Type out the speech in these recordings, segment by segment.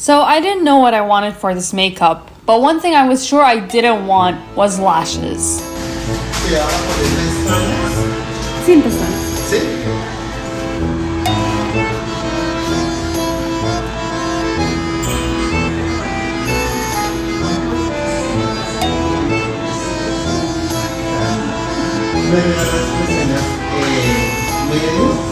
So I didn't know what I wanted for this makeup, but one thing I was sure I didn't want was lashes. Sin pestañas. ¿Sí? Las pestañas muy bien.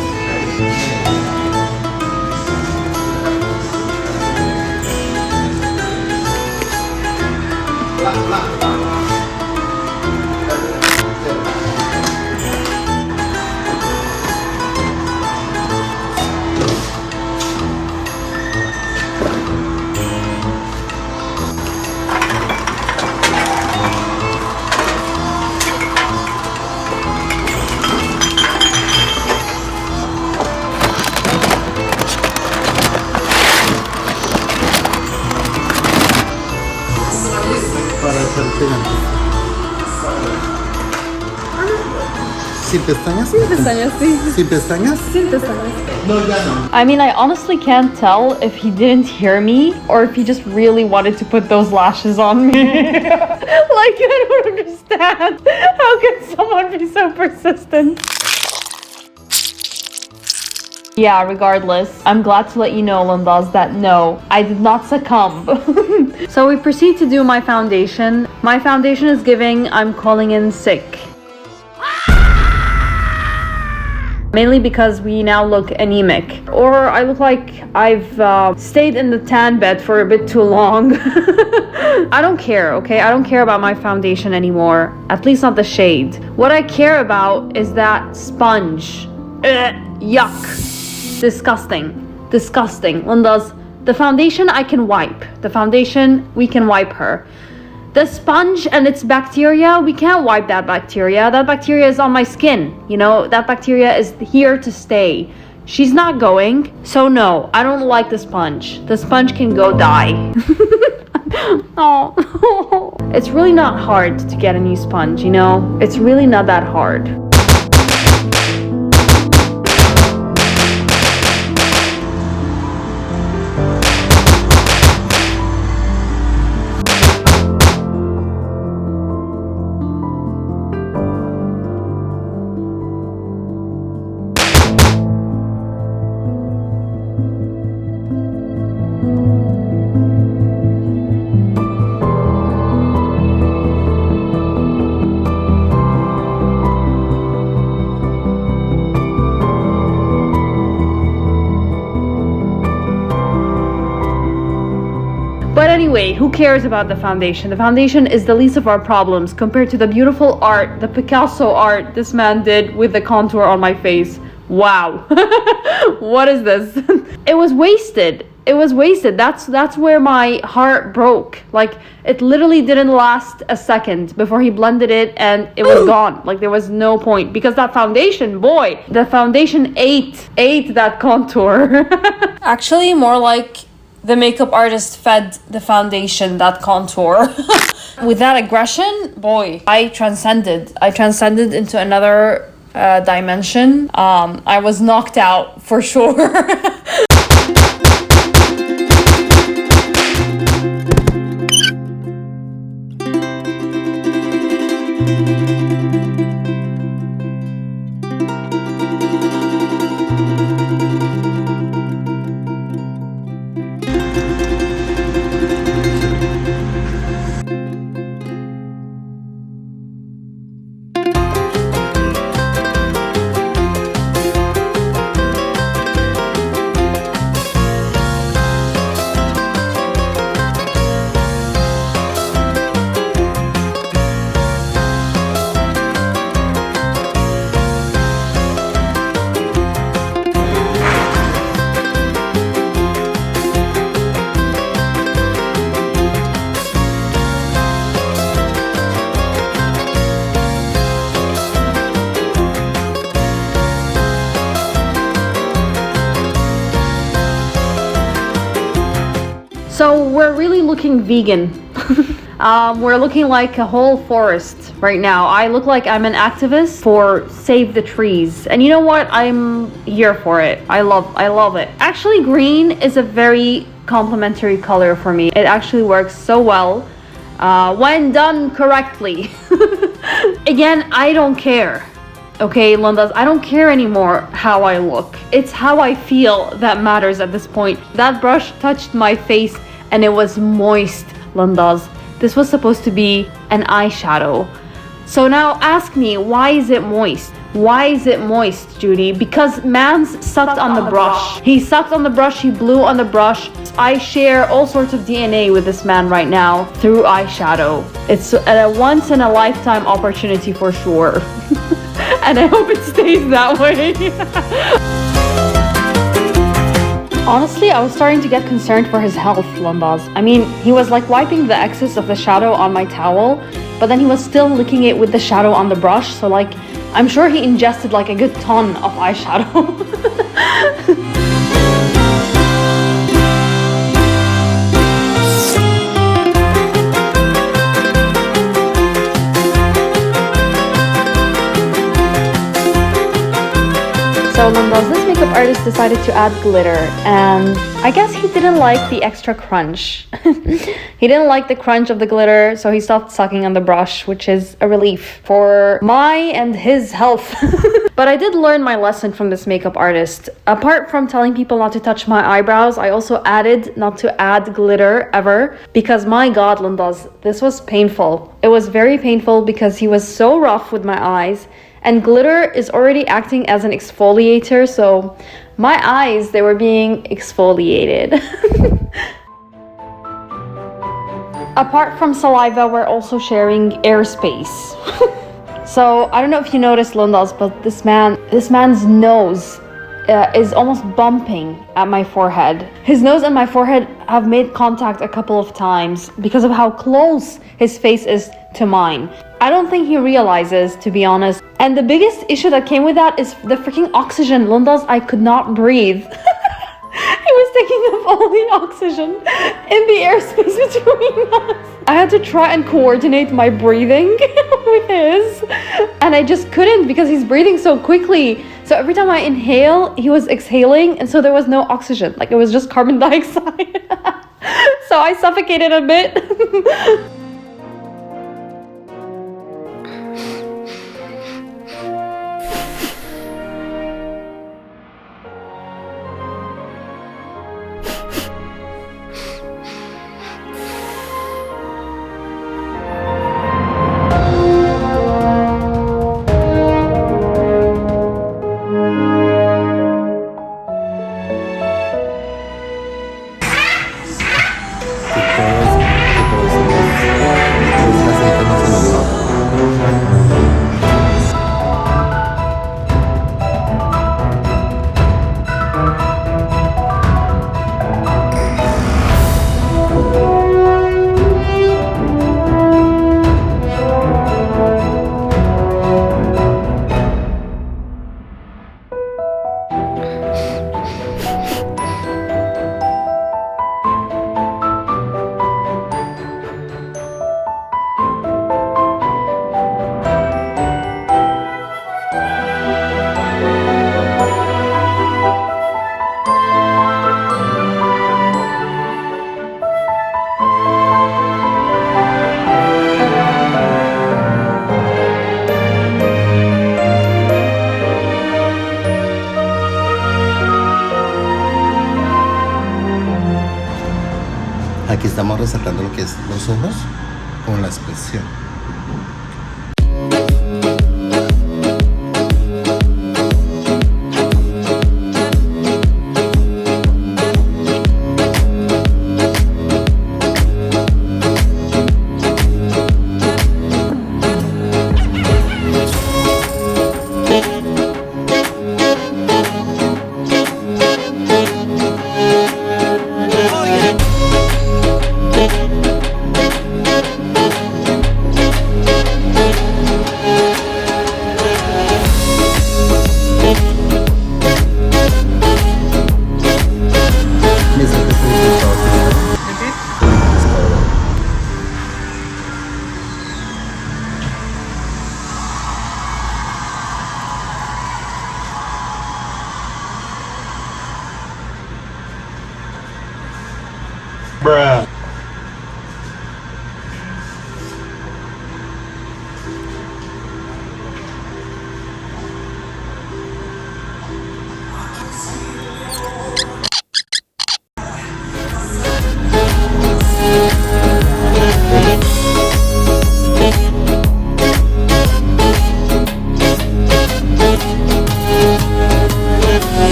Para hacer pegantes. ¿Sin pestañas? Sin pestañas, sí. ¿Sin pestañas? Sin pestañas. No, ya no. I mean, I honestly can't tell if he didn't hear me or if he just really wanted to put those lashes on me. Like, I don't understand. How can someone be so persistent? Yeah, regardless, I'm glad to let you know, Lindas, that no, I did not succumb. So we proceed to do my foundation. My foundation is giving I'm calling in sick. Mainly because we now look anemic. Or I look like I've stayed in the tan bed for a bit too long. I don't care, okay? I don't care about my foundation anymore. At least not the shade. What I care about is that sponge. Yuck. Disgusting. Disgusting. Lindas, the foundation I can wipe. The foundation, we can wipe her. The sponge and its bacteria, we can't wipe that bacteria. That bacteria is on my skin. You know, that bacteria is here to stay. She's not going. So no, I don't like the sponge. The sponge can go die. Oh. It's really not hard to get a new sponge, you know? It's really not that hard. But anyway, who cares about the foundation? The foundation is the least of our problems compared to the beautiful art, the Picasso art this man did with the contour on my face. Wow. What is this? It was wasted. It was wasted. That's where my heart broke. Like, it literally didn't last a second before he blended it and it was gone. Like, there was no point because that foundation, boy, the foundation ate that contour. Actually, more like the makeup artist fed the foundation that contour. With that aggression, boy, I transcended into another dimension. I was knocked out for sure. So we're really looking vegan. We're looking like a whole forest right now. I look like I'm an activist for Save the Trees. And you know what? I'm here for it. I love it. Actually, green is a very complementary color for me. It actually works so well when done correctly. Again, I don't care. Okay, Lundas, I don't care anymore how I look. It's how I feel that matters at this point. That brush touched my face and it was moist, Lundas. This was supposed to be an eyeshadow. So now ask me, why is it moist? Why is it moist, Judy? Because Mans sucked on the brush. He sucked on the brush, he blew on the brush. I share all sorts of DNA with this man right now through eyeshadow. It's a once in a lifetime opportunity for sure. And I hope it stays that way. Honestly, I was starting to get concerned for his health, Lundas. I mean, he was like wiping the excess of the shadow on my towel, but then he was still licking it with the shadow on the brush, so like, I'm sure he ingested like a good ton of eyeshadow. So Lundas, this makeup artist decided to add glitter, and I guess he didn't like the extra crunch. He didn't like the crunch of the glitter, so he stopped sucking on the brush, which is a relief for my and his health. But I did learn my lesson from this makeup artist. Apart from telling people not to touch my eyebrows, I also added not to add glitter ever, because my god, Lundas, this was painful. It was very painful because he was so rough with my eyes. And glitter is already acting as an exfoliator, so my eyes, they were being exfoliated. Apart from saliva, we're also sharing airspace. So I don't know if you noticed, Lundas, but this man's nose is almost bumping at my forehead. His nose and my forehead have made contact a couple of times because of how close his face is to mine. I don't think he realizes, to be honest. And the biggest issue that came with that is the freaking oxygen. Lundas, I could not breathe. He was taking up all the oxygen in the airspace between us. I had to try and coordinate my breathing with his, and I just couldn't because he's breathing so quickly. So every time I inhale, he was exhaling, and so there was no oxygen. Like, it was just carbon dioxide. So I suffocated a bit. Aquí estamos resaltando lo que es los ojos con la expresión. Mira, se ve.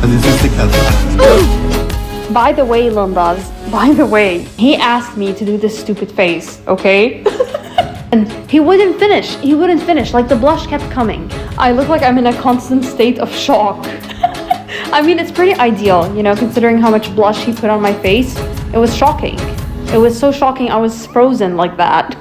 Así se hace casa. By the way, Lundas, by the way, he asked me to do this stupid face, okay? And he wouldn't finish, like the blush kept coming. I look like I'm in a constant state of shock. I mean, it's pretty ideal, you know, considering how much blush he put on my face. It was shocking. It was so shocking, I was frozen like that.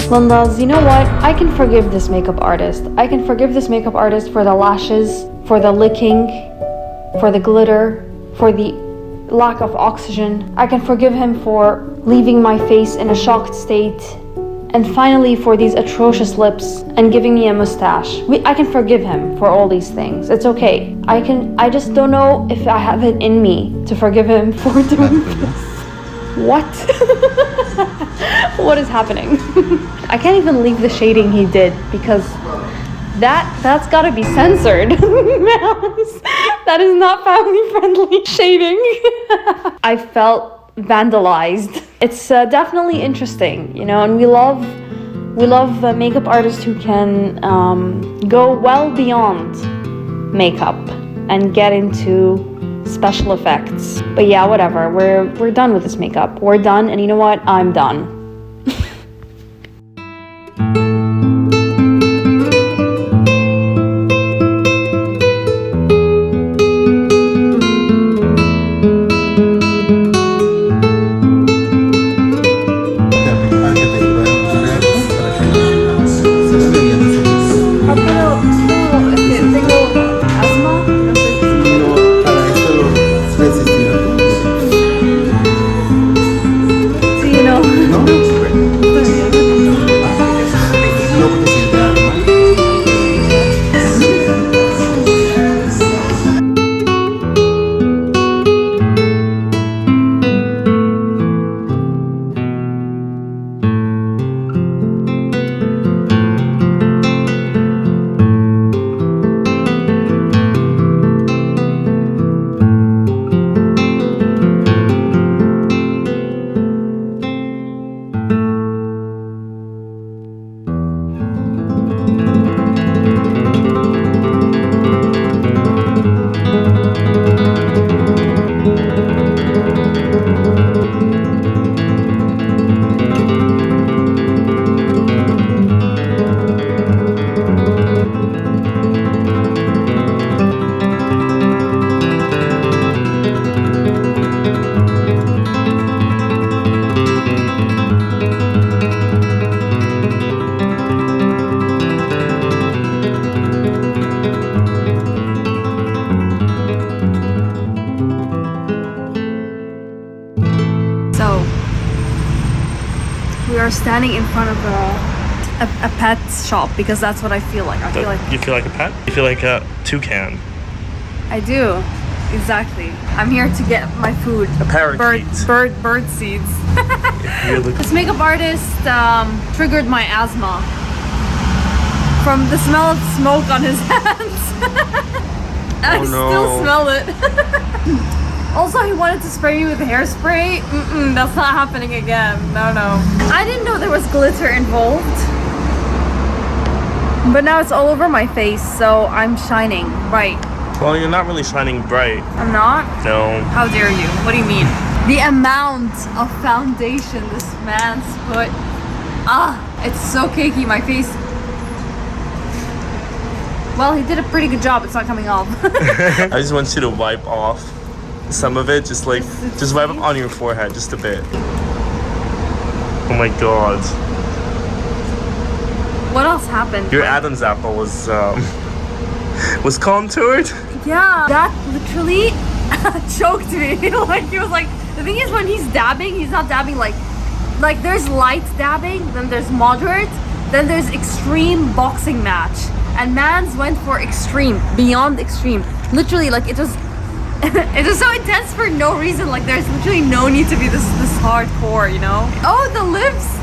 Lundas, you know what? I can forgive this makeup artist. I can forgive this makeup artist for the lashes, for the licking, for the glitter, for the lack of oxygen. I can forgive him for leaving my face in a shocked state. And finally, for these atrocious lips and giving me a mustache. I can forgive him for all these things. It's okay. I just don't know if I have it in me to forgive him for doing this. What? What is happening? I can't even leave the shading he did because that's gotta be censored. That is not family friendly shading. I felt vandalized. It's definitely interesting, you know, and we love makeup artists who can go well beyond makeup and get into special effects. But yeah, whatever. We're done with this makeup. We're done, and you know what? I'm done. We are standing in front of a pet shop because that's what I feel like. I feel like You feel like a pet? You feel like a toucan. I do. Exactly. I'm here to get my food. A parakeet. Bird seeds. This makeup artist triggered my asthma from the smell of smoke on his hands. I still smell it. Also, he wanted to spray me with hairspray. That's not happening again. No. I didn't know there was glitter involved. But now it's all over my face, so I'm shining bright. Well, you're not really shining bright. I'm not? No. How dare you? What do you mean? The amount of foundation this man's put. It's so cakey, my face. Well, he did a pretty good job. It's not coming off. I just want you to wipe off some of it, just wipe up on your forehead just a bit. Oh my god. What else happened? Your Adam's apple was contoured. Yeah, that literally choked me. Like, he was like, the thing is, when he's dabbing, he's not dabbing like there's light dabbing, then there's moderate, then there's extreme boxing match. And Mans went for extreme, beyond extreme. Literally, like, it was so intense for no reason. Like, there's literally no need to be this hardcore, you know? Oh, the lips!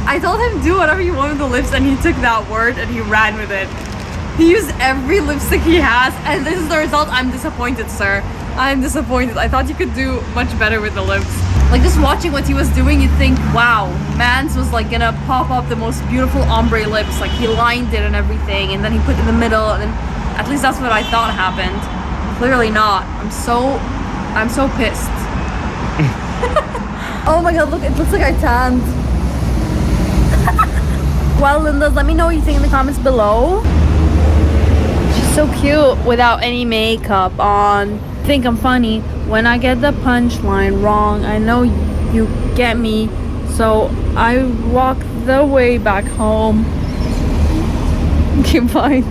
I told him do whatever you want with the lips, and he took that word and he ran with it. He used every lipstick he has, and this is the result. I'm disappointed, sir. I'm disappointed. I thought you could do much better with the lips. Like, just watching what he was doing, you'd think, wow, Mans was like gonna pop up the most beautiful ombre lips. Like, he lined it and everything, and then he put it in the middle, and then at least that's what I thought happened. Clearly not. I'm so pissed. Oh my god, look, it looks like I tanned. Well, Lindas, let me know what you think in the comments below. She's so cute without any makeup on. Think I'm funny when I get the punchline wrong. I know you get me, so I walk the way back home. Okay, bye.